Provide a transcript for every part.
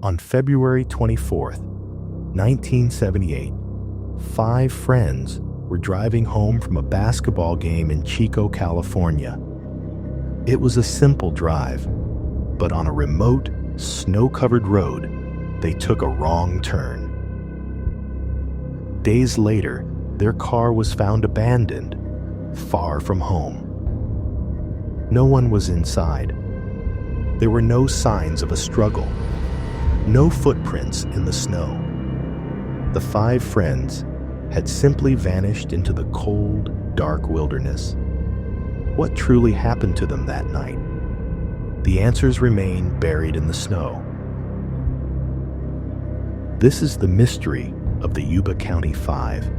On February 24th, 1978, 5 friends were driving home from a basketball game in Chico, California. It was a simple drive, but on a remote, snow-covered road, they took a wrong turn. Days later, their car was found abandoned, far from home. No one was inside. There were no signs of a struggle, no footprints in the snow. The 5 friends had simply vanished into the cold, dark wilderness. What truly happened to them that night? The answers remain buried in the snow. This is the mystery of the Yuba County 5.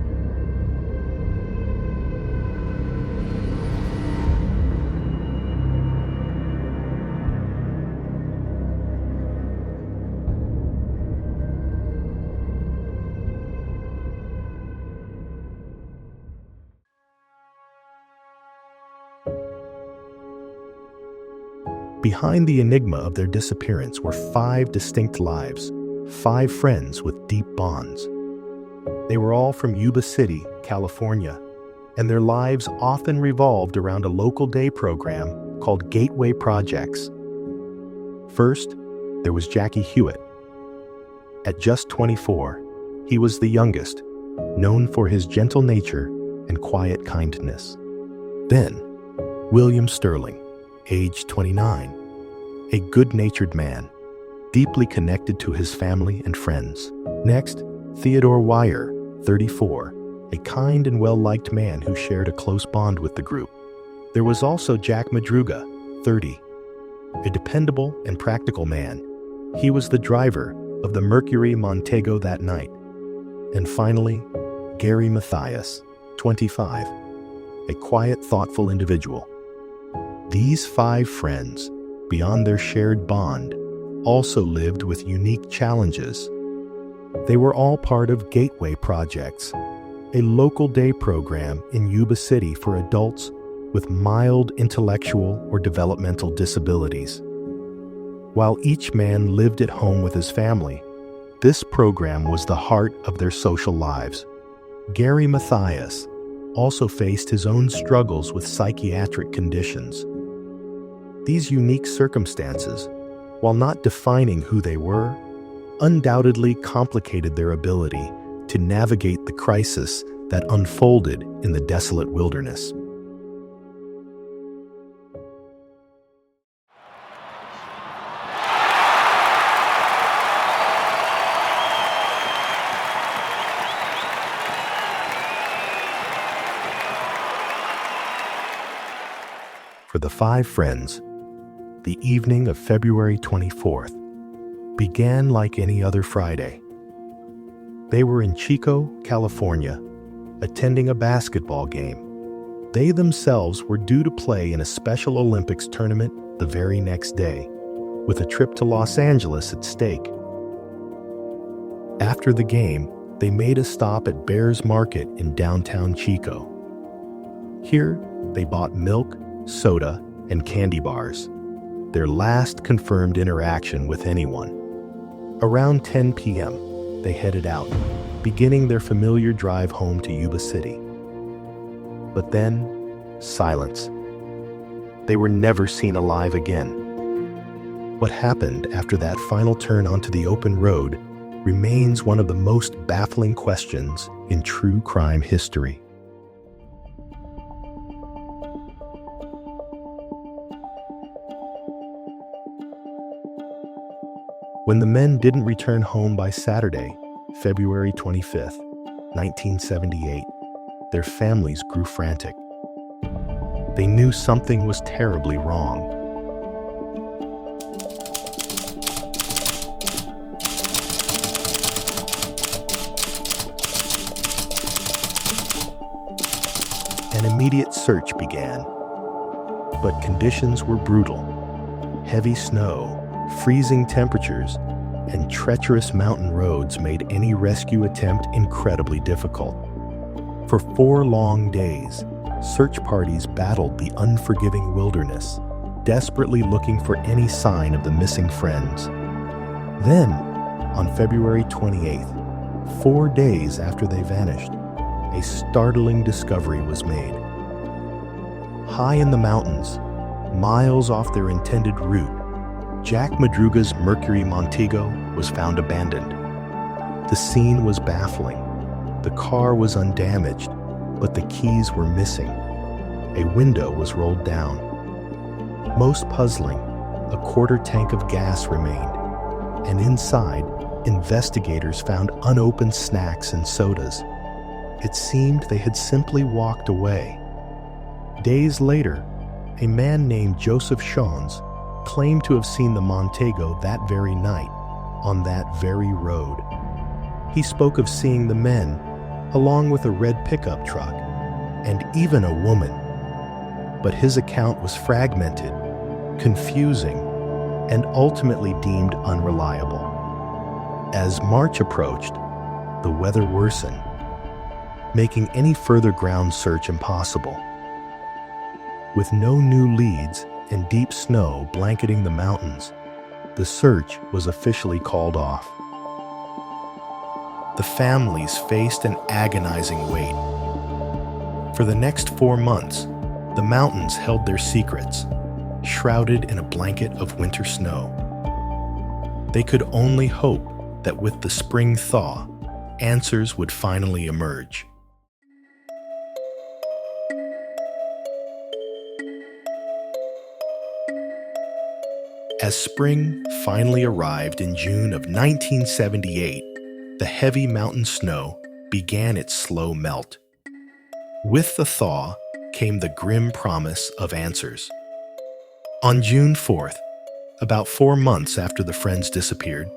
Behind the enigma of their disappearance were 5 distinct lives, 5 friends with deep bonds. They were all from Yuba City, California, and their lives often revolved around a local day program called Gateway Projects. First, there was Jackie Hewitt. At just 24, he was the youngest, known for his gentle nature and quiet kindness. Then, William Sterling, age 29, a good-natured man, deeply connected to his family and friends. Next, Theodore Wire, 34, a kind and well-liked man who shared a close bond with the group. There was also Jack Madruga, 30, a dependable and practical man. He was the driver of the Mercury Montego that night. And finally, Gary Mathias, 25, a quiet, thoughtful individual. These 5 friends, beyond their shared bond, also lived with unique challenges. They were all part of Gateway Projects, a local day program in Yuba City for adults with mild intellectual or developmental disabilities. While each man lived at home with his family, this program was the heart of their social lives. Gary Mathias also faced his own struggles with psychiatric conditions. These unique circumstances, while not defining who they were, undoubtedly complicated their ability to navigate the crisis that unfolded in the desolate wilderness. For the 5 friends, the evening of February 24th began like any other Friday. They were in Chico, California, attending a basketball game. They themselves were due to play in a Special Olympics tournament the very next day, with a trip to Los Angeles at stake. After the game, they made a stop at Bear's Market in downtown Chico. Here, they bought milk, soda, and candy bars, their last confirmed interaction with anyone. Around 10 p.m., they headed out, beginning their familiar drive home to Yuba City. But then, silence. They were never seen alive again. What happened after that final turn onto the open road remains one of the most baffling questions in true crime history. When the men didn't return home by Saturday, February 25th, 1978, their families grew frantic. They knew something was terribly wrong. An immediate search began, but conditions were brutal. Heavy snow, freezing temperatures, and treacherous mountain roads made any rescue attempt incredibly difficult. For 4 long days, search parties battled the unforgiving wilderness, desperately looking for any sign of the missing friends. Then, On February 28th, 4 days after they vanished, a startling discovery was made. High in the mountains, miles off their intended route, Jack Madruga's Mercury Montego was found abandoned. The scene was baffling. The car was undamaged, but the keys were missing. A window was rolled down. Most puzzling, a quarter tank of gas remained, and inside, investigators found unopened snacks and sodas. It seemed they had simply walked away. Days later, a man named Joseph Shones claimed to have seen the Montego that very night, on that very road. He spoke of seeing the men, along with a red pickup truck, and even a woman. But his account was fragmented, confusing, and ultimately deemed unreliable. As March approached, the weather worsened, making any further ground search impossible. With no new leads and deep snow blanketing the mountains, the search was officially called off. The families faced an agonizing wait. For the next 4 months, the mountains held their secrets, shrouded in a blanket of winter snow. They could only hope that with the spring thaw, answers would finally emerge. As spring finally arrived in June of 1978, the heavy mountain snow began its slow melt. With the thaw came the grim promise of answers. On June 4th, about 4 months after the friends disappeared,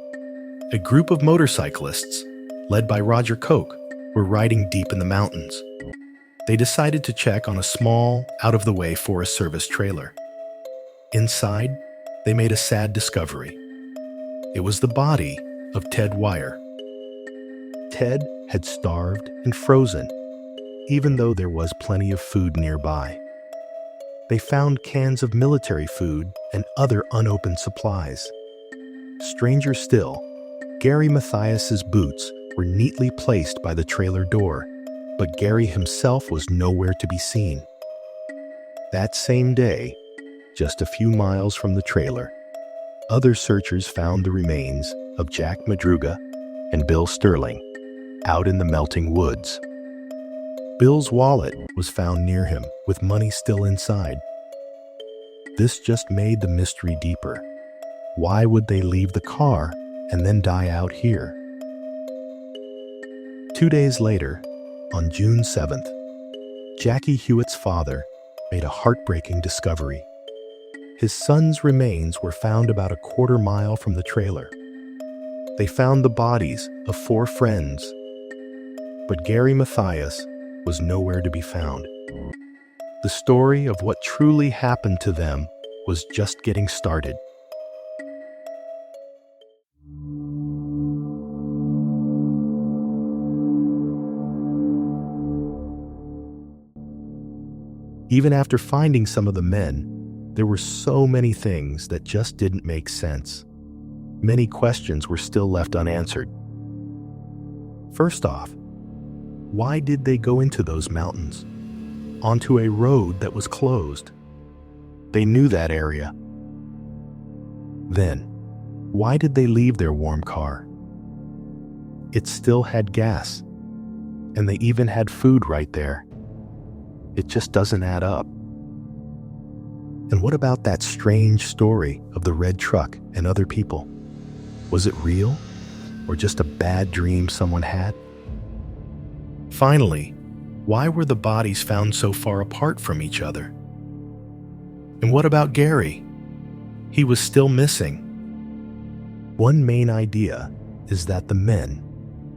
a group of motorcyclists, led by Roger Koch, were riding deep in the mountains. They decided to check on a small, out-of-the-way Forest Service trailer. Inside, they made a sad discovery. It was the body of Ted Wire. Ted had starved and frozen, even though there was plenty of food nearby. They found cans of military food and other unopened supplies. Stranger still, Gary Mathias's boots were neatly placed by the trailer door, but Gary himself was nowhere to be seen. That same day, just a few miles from the trailer, other searchers found the remains of Jack Madruga and Bill Sterling out in the melting woods. Bill's wallet was found near him with money still inside. This just made the mystery deeper. Why would they leave the car and then die out here? 2 days later, on June 7th, Jackie Hewitt's father made a heartbreaking discovery. His son's remains were found about a quarter mile from the trailer. They found the bodies of 4 friends, but Gary Mathias was nowhere to be found. The story of what truly happened to them was just getting started. Even after finding some of the men, there were so many things that just didn't make sense. Many questions were still left unanswered. First off, why did they go into those mountains? Onto a road that was closed. They knew that area. Then, why did they leave their warm car? It still had gas, and they even had food right there. It just doesn't add up. And what about that strange story of the red truck and other people? Was it real, or just a bad dream someone had? Finally, why were the bodies found so far apart from each other? And what about Gary? He was still missing. One main idea is that the men,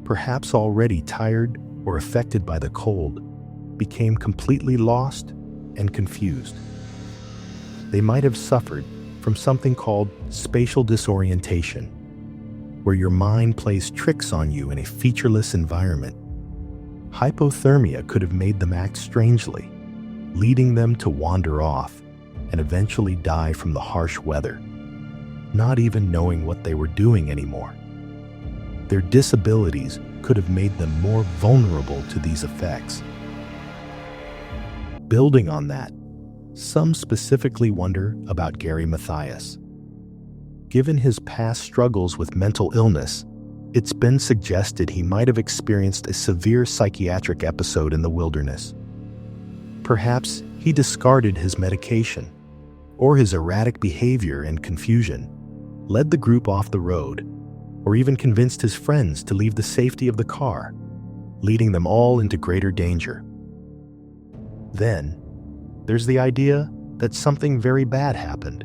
perhaps already tired or affected by the cold, became completely lost and confused. They might have suffered from something called spatial disorientation, where your mind plays tricks on you in a featureless environment. Hypothermia could have made them act strangely, leading them to wander off and eventually die from the harsh weather, not even knowing what they were doing anymore. their disabilities could have made them more vulnerable to these effects. Building on that, some specifically wonder about Gary Mathias. Given his past struggles with mental illness, it's been suggested he might have experienced a severe psychiatric episode in the wilderness. Perhaps he discarded his medication, or his erratic behavior and confusion led the group off the road, or even convinced his friends to leave the safety of the car, leading them all into greater danger. Then, there's the idea that something very bad happened.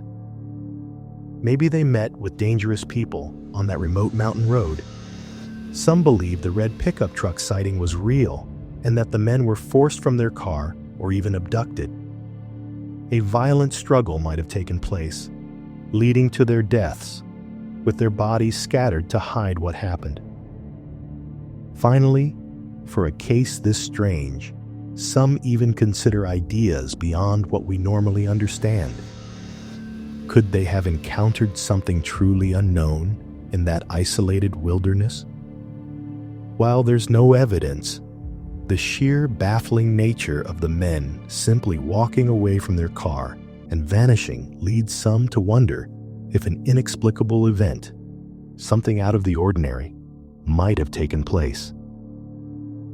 Maybe they met with dangerous people on that remote mountain road. Some believe the red pickup truck sighting was real and that the men were forced from their car or even abducted. A violent struggle might have taken place, leading to their deaths, with their bodies scattered to hide what happened. Finally, for a case this strange, some even consider ideas beyond what we normally understand. Could they have encountered something truly unknown in that isolated wilderness? While there's no evidence, the sheer baffling nature of the men simply walking away from their car and vanishing leads some to wonder if an inexplicable event, something out of the ordinary, might have taken place.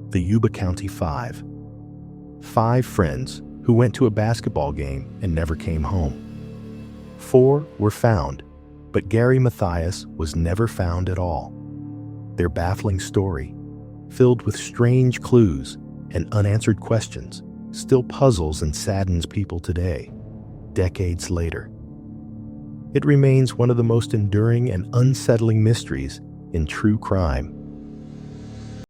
The Yuba County Five. 5 friends who went to a basketball game and never came home. 4 were found, but Gary Mathias was never found at all. Their baffling story, filled with strange clues and unanswered questions, still puzzles and saddens people today, decades later. It remains one of the most enduring and unsettling mysteries in true crime.